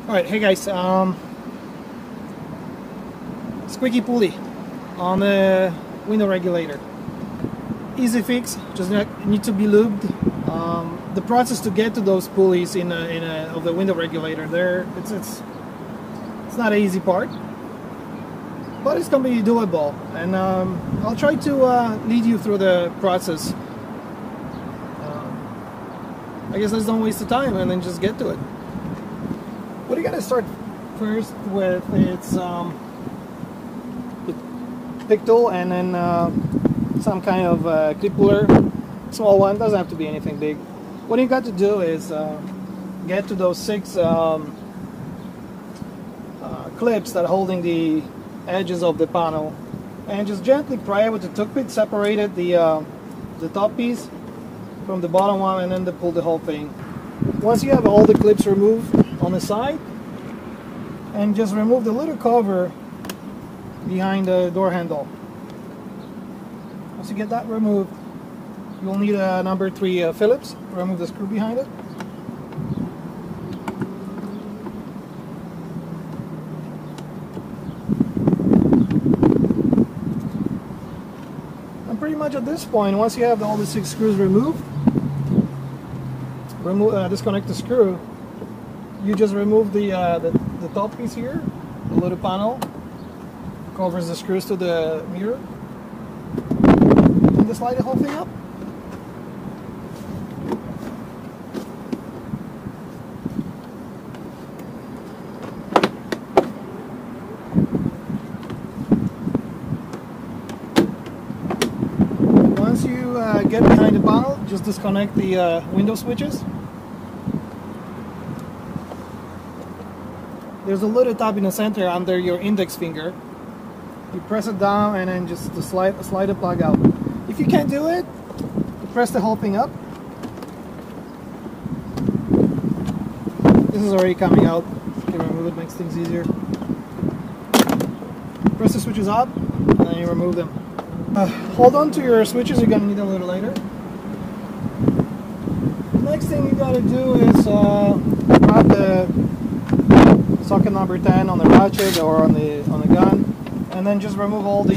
Alright, hey guys, squeaky pulley on the window regulator. Easy fix, just need to be lubed. The process to get to those pulleys of the window regulator, it's not an easy part, but it's gonna be doable, and I'll try to lead you through the process. I guess let's don't waste the time and then just get to it. What you gotta start first with is the pick tool, and then some kind of clip puller, small one, doesn't have to be anything big. What you got to do is get to those 6 clips that are holding the edges of the panel, and just gently pry it with the tooth pick, separated the top piece from the bottom one, and then pull the whole thing. Once you have all the clips removed on the side, and just remove the little cover behind the door handle. Once you get that removed, you'll need a number 3 Phillips to remove the screw behind it. And pretty much at this point, once you have all the 6 screws removed, disconnect the screw. You just remove the top piece here, the little panel, covers the screws to the mirror, and just slide the whole thing up. Once you get behind the panel, just disconnect the window switches. There's a little tab in the center under your index finger. You press it down and then just slide the plug out. If you can't do it, you press the whole thing up. This is already coming out. You can remove it, makes things easier. Press the switches up and then you remove them. Hold on to your switches, you're going to need them a little later. The next thing you got to do is grab the socket number 10 on the ratchet or on the gun, and then just remove all the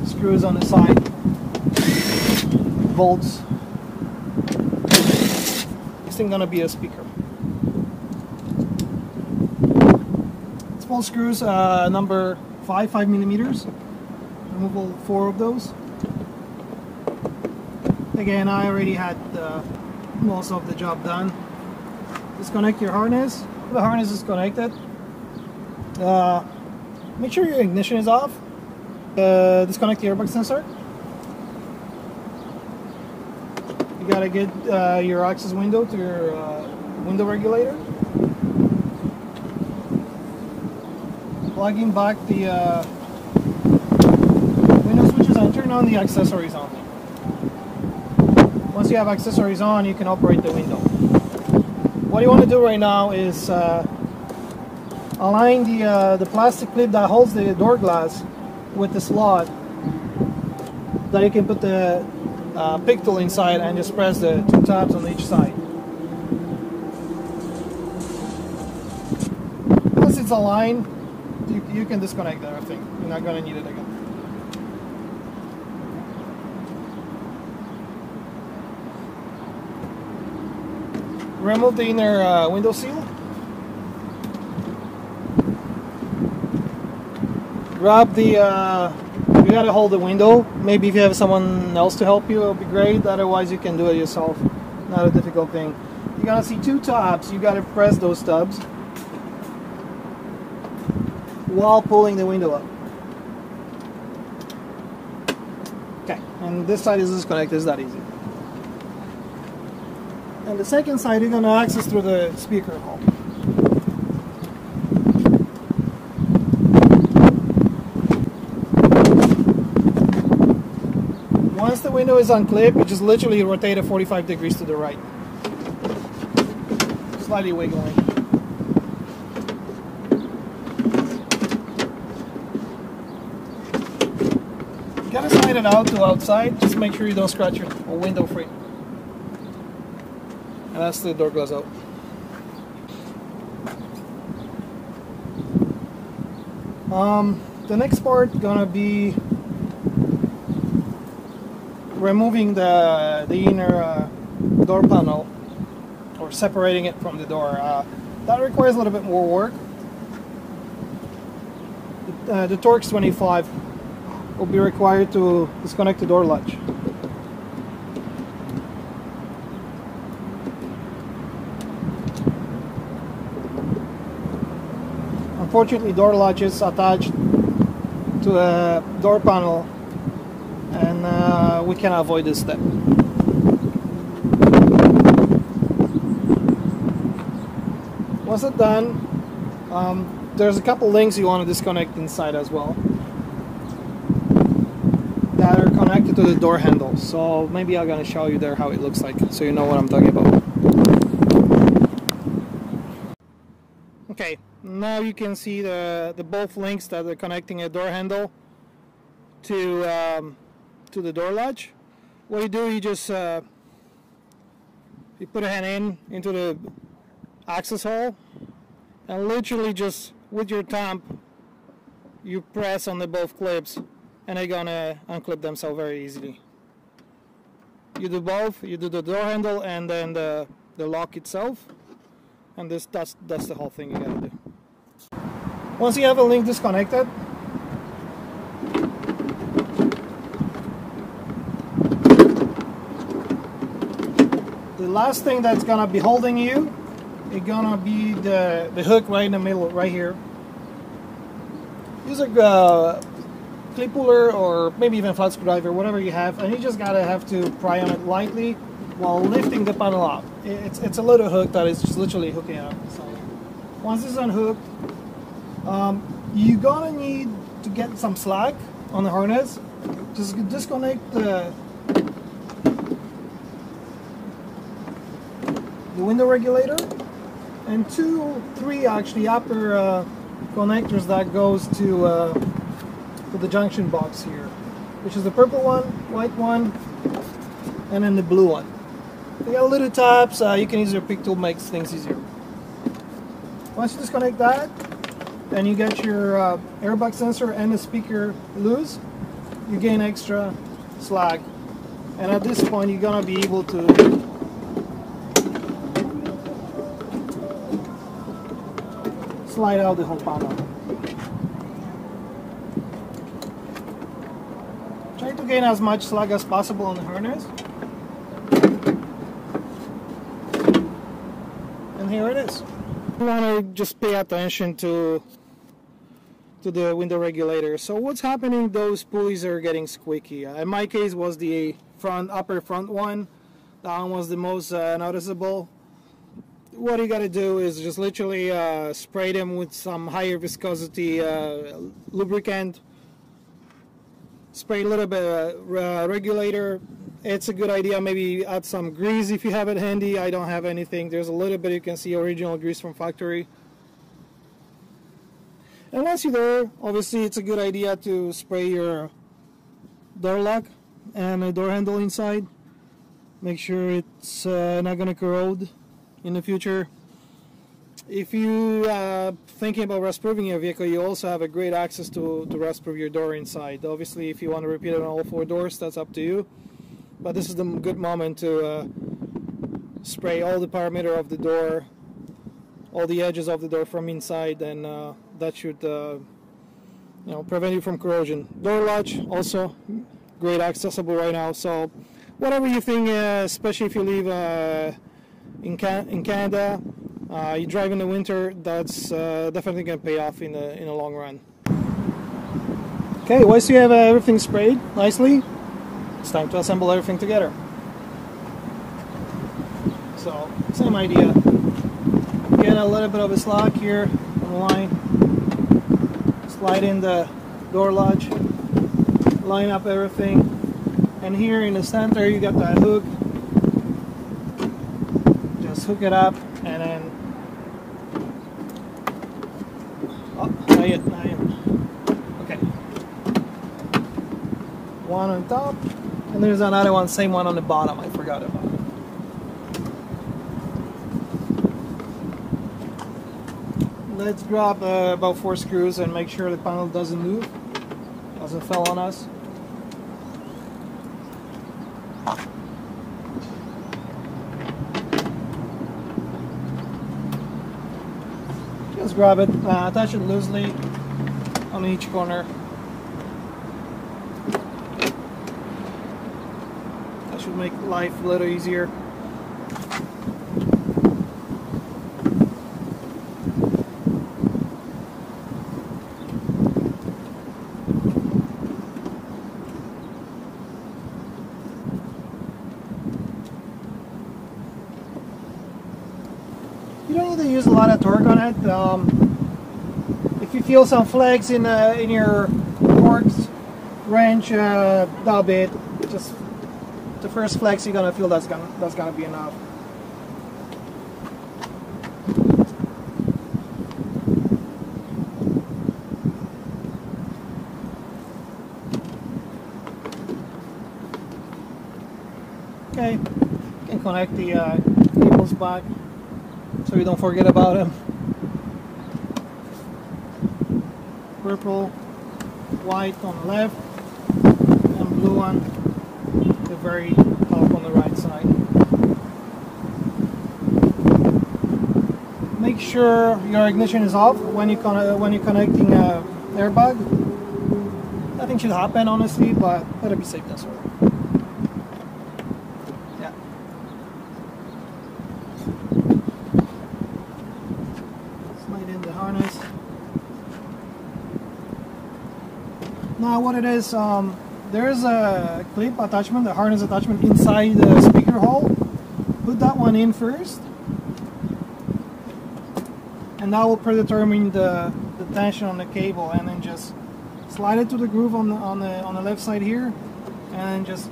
screws on the side, bolts. This thing gonna be a speaker. Small screws, number 5 millimeters. Remove all 4 of those. Again, I already had most of the job done. Disconnect your harness. The harness is connected. Make sure your ignition is off. Disconnect the airbag sensor. You gotta get your access window to your window regulator. Plugging back the window switches and turn on the accessories on. Once you have accessories on, you can operate the window. What you want to do right now is align the plastic clip that holds the door glass with the slot that you can put the pick tool inside, and just press the 2 tabs on each side. Once it's aligned, you can disconnect everything. You're not going to need it again. Remove the inner window seal. Grab the, you gotta hold the window. Maybe if you have someone else to help you, it'll be great. Otherwise, you can do it yourself. Not a difficult thing. You're gonna see 2 tabs. You gotta press those tabs while pulling the window up. Okay, and this side is disconnected. It's that easy. And the second side, you're going to access through the speaker hole. Once the window is unclipped, you just literally rotate it 45 degrees to the right. Slightly wiggling. You gotta slide it out to outside. Just make sure you don't scratch your window free. And that's the door glass out. The next part gonna be removing the inner door panel, or separating it from the door. That requires a little bit more work. The Torx 25 will be required to disconnect the door latch. Unfortunately, door latch is attached to a door panel, and we cannot avoid this step. Once it's done, there's a couple links you want to disconnect inside as well that are connected to the door handle. So maybe I'm going to show you there how it looks like, so you know what I'm talking about. Okay, now you can see the both links that are connecting a door handle to the door latch. What you do, you just you put a hand into the access hole, and literally just with your thumb you press on the both clips, and they're gonna unclip themselves very easily. You do both. You do the door handle and then the lock itself, and that's the whole thing you gotta do. Once you have a link disconnected, the last thing that's gonna be holding you is gonna be the hook right in the middle, right here. Use a clip puller or maybe even flat screwdriver, whatever you have, and you just have to pry on it lightly while lifting the panel up. It's a little hook that is just literally hooking up. So once it's unhooked, you're gonna need to get some slack on the harness. Just disconnect the window regulator and 3 actually upper connectors that goes to the junction box here, which is the purple one, white one, and then the blue one. They got little tabs. You can use your pick tool, makes things easier. Once you disconnect that, then you get your airbag sensor and the speaker loose, you gain extra slack, and at this point you're gonna be able to slide out the whole panel. Try to gain as much slack as possible on the harness. And here it is. You want to just pay attention to the window regulator. So what's happening, those pulleys are getting squeaky. In my case was the upper front one. That one was the most noticeable. What you got to do is just literally spray them with some higher viscosity lubricant. Spray a little bit of regulator. It's a good idea, maybe add some grease if you have it handy. I don't have anything. There's a little bit, you can see original grease from factory. And once you're there, obviously it's a good idea to spray your door lock and a door handle inside. Make sure it's not going to corrode in the future. If you thinking about rust-proofing your vehicle, you also have a great access to rust-proof your door inside. Obviously, if you want to repeat it on all 4 doors, that's up to you. But this is the good moment to spray all the perimeter of the door, all the edges of the door from inside, and that should prevent you from corrosion. Door latch also great accessible right now. So whatever you think, especially if you live in Canada, you drive in the winter, that's definitely going to pay off in the long run. Okay, once you have everything sprayed nicely, it's time to assemble everything together. So, same idea. Get a little bit of a slack here on the line. Slide in the door latch. Line up everything. And here in the center, you got that hook. Just hook it up, and then not yet. Okay. One on top, and there's another one, same one on the bottom. I forgot about it. let's grab about 4 screws and make sure the panel doesn't move, doesn't fall on us. Just grab it, attach it loosely on each corner. That should make life a little easier. You don't need to use a lot of torque on it. If you feel some flex in your torques wrench, that'll be it. Just the first flex you're gonna feel, that's gonna be enough. Okay, you can connect the cables back so you don't forget about them. Purple, white on the left, and blue on the very top on the right side. Make sure your ignition is off when you're connecting airbag. Nothing should happen, honestly, but better be safe than sorry. Yeah. Slide in the harness. Now what it is, there's a clip attachment, a harness attachment inside the speaker hole. Put that one in first, and that will predetermine the tension on the cable, and then just slide it to the groove on the left side here, and then just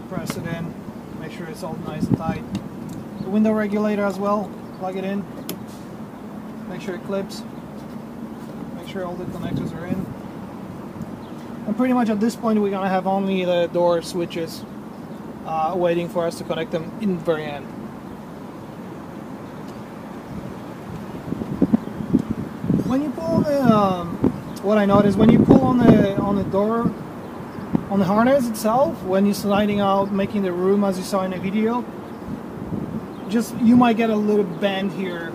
press it in. Make sure it's all nice and tight. The window regulator as well, plug it in. Make sure it clips. Make sure all the connectors are in. And pretty much at this point we're gonna have only the door switches waiting for us to connect them in the very end. When you pull the, what I noticed, when you pull on the door, on the harness itself, when you're sliding out, making the room as you saw in the video, you might get a little bend here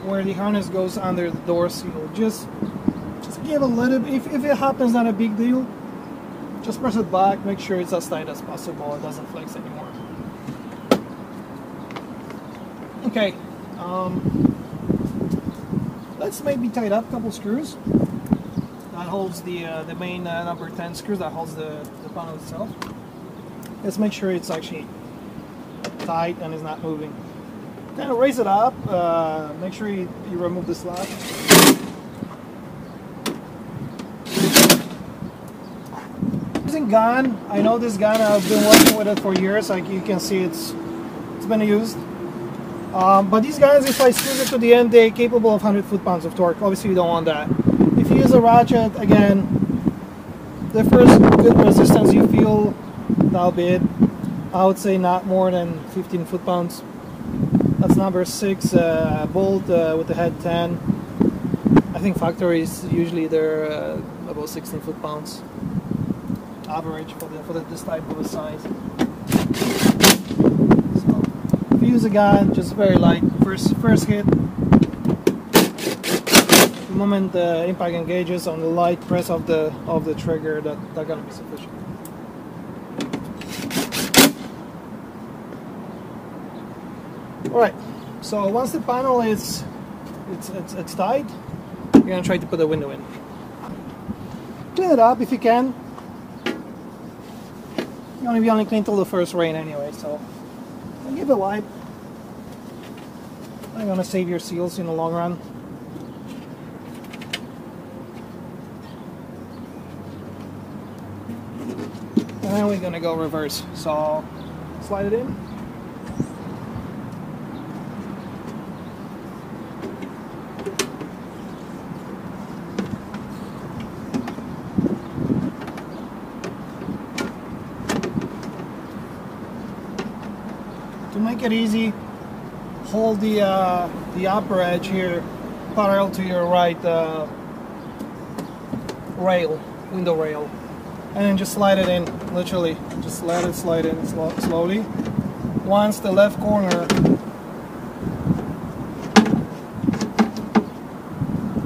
where the harness goes under the door seal. Just give a little, if it happens, not a big deal. Just press it back, make sure it's as tight as possible, it doesn't flex anymore. Okay, let's maybe tighten up a couple screws. That holds the main number 10 screws that holds the panel itself. Let's make sure it's actually tight and is not moving. Kind of raise it up, make sure you remove the slab. Using gun, I know this gun, I've been working with it for years, like you can see it's been used. But these guns, if I squeeze it to the end, they're capable of 100 foot-pounds of torque. Obviously you don't want that. If you use a ratchet, again, the first good resistance you feel, that'll be it. I would say not more than 15 foot-pounds. That's number 6 bolt with the head 10. I think factories, usually they're about 16 foot-pounds. Average for this type of a size. So if you use a gun, just very light. First hit. The moment the impact engages on the light press of the trigger, that's gonna be sufficient. All right. So once the panel is it's tight, you're gonna try to put the window in. Clean it up if you can. You're going to be only clean till the first rain anyway, so give it a wipe. I'm going to save your seals in the long run. And then we're going to go reverse. So slide it in. To make it easy, hold the upper edge here parallel to your right window rail, and then just slide it in. Literally, just let it slide in slowly. Once the left corner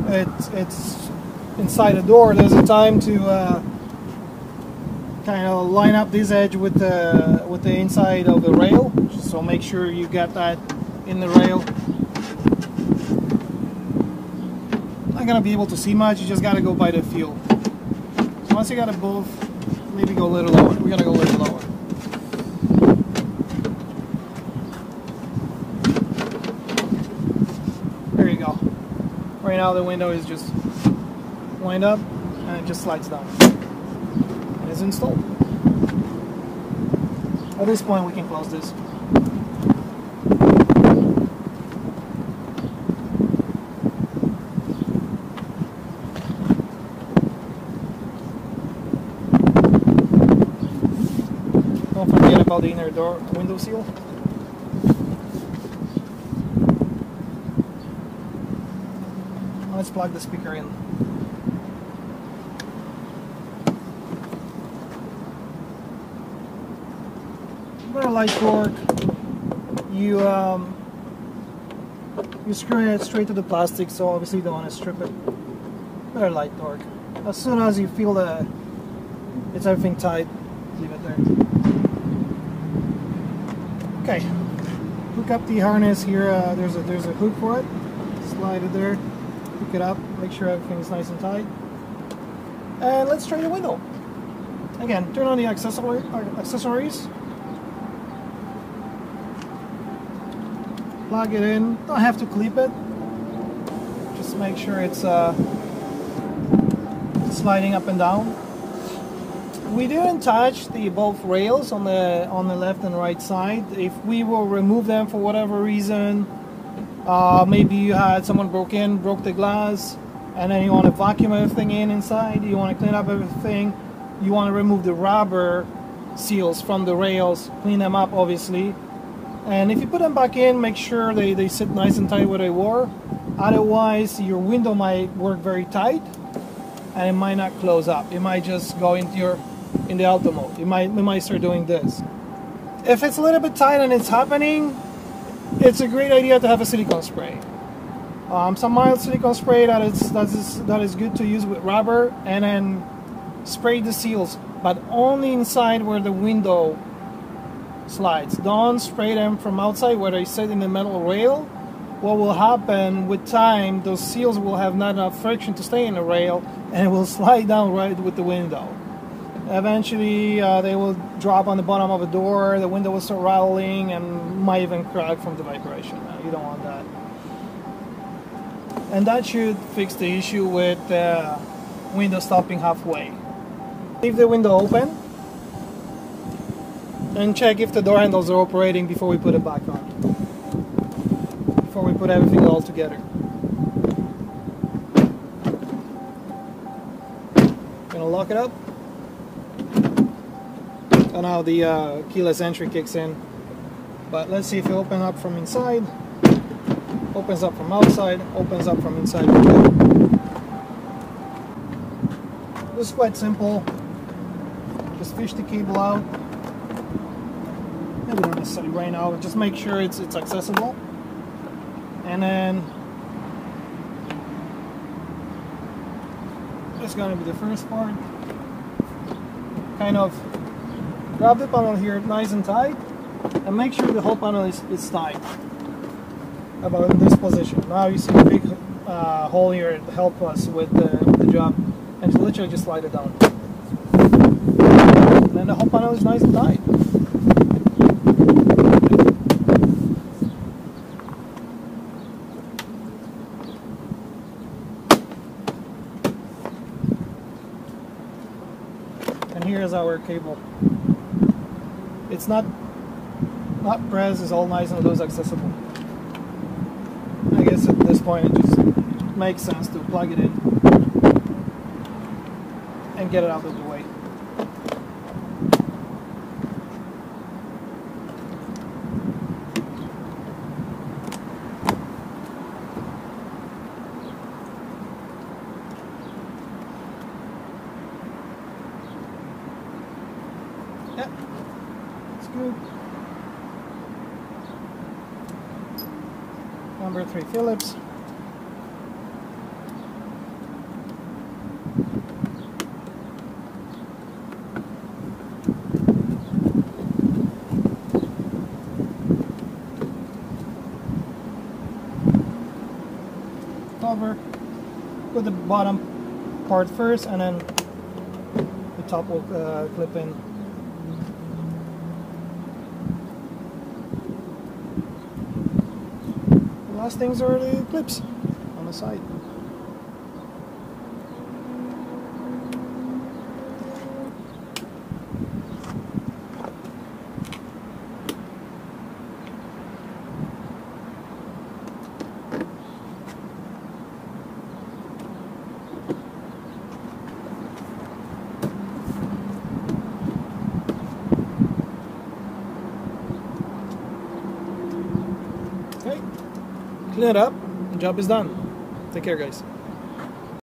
it's inside the door, there's a time to kind of line up this edge with the inside of the rail. So make sure you get that in the rail. Not gonna be able to see much. You just gotta go by the feel. So once you got it both, maybe go a little lower. We gotta go a little lower. There you go. Right now the window is just wind up and it just slides down. And it's installed. At this point we can close this. Don't forget about the inner door window seal. Let's plug the speaker in. Very light torque. You screw it straight to the plastic, so obviously you don't want to strip it. Very light torque. As soon as you feel that it's everything tight, leave it there. Okay, hook up the harness here. There's a hook for it. Slide it there. Hook it up. Make sure everything's nice and tight. And let's try the window. Again, turn on the accessories. Plug it in. Don't have to clip it. Just make sure it's sliding up and down. We didn't touch the both rails on the left and right side. If we will remove them for whatever reason, maybe you had someone broke the glass, and then you want to vacuum everything inside. You want to clean up everything. You want to remove the rubber seals from the rails, clean them up obviously. And if you put them back in, make sure they sit nice and tight where they were. Otherwise, your window might work very tight, and it might not close up. It might just go into in the auto mode. It might start doing this. If it's a little bit tight and it's happening, it's a great idea to have a silicone spray. Some mild silicone spray that is good to use with rubber, and then spray the seals, but only inside where the window slides. Don't spray them from outside where they sit in the metal rail. What will happen with time, those seals will have not enough friction to stay in the rail, and it will slide down right with the window. Eventually they will drop on the bottom of the door, the window will start rattling, and might even crack from the vibration. You don't want that. And that should fix the issue with the window stopping halfway. Leave the window open and check if the door handles are operating before we put it back on. Before we put everything all together. Gonna lock it up. So now the keyless entry kicks in. But let's see if it opens up from inside. Opens up from outside. Opens up from inside. This is quite simple. Just fish the cable out. Maybe not necessarily right now, but just make sure it's accessible. And then that's gonna be the first part. Kind of grab the panel here nice and tight, and make sure the whole panel is tight. About in this position. Now you see a big hole here to help us with the job, and to literally just slide it down. And then the whole panel is nice and tight. And here's our cable. It's not pressed, it's all nice and loose accessible. I guess at this point it just makes sense to plug it in and get it out of the way. Good. Number 3 Phillips. Cover. Put the bottom part first, and then the top will clip in. The last things are the clips on the side. Okay, clean it up, the job is done. Take care, guys.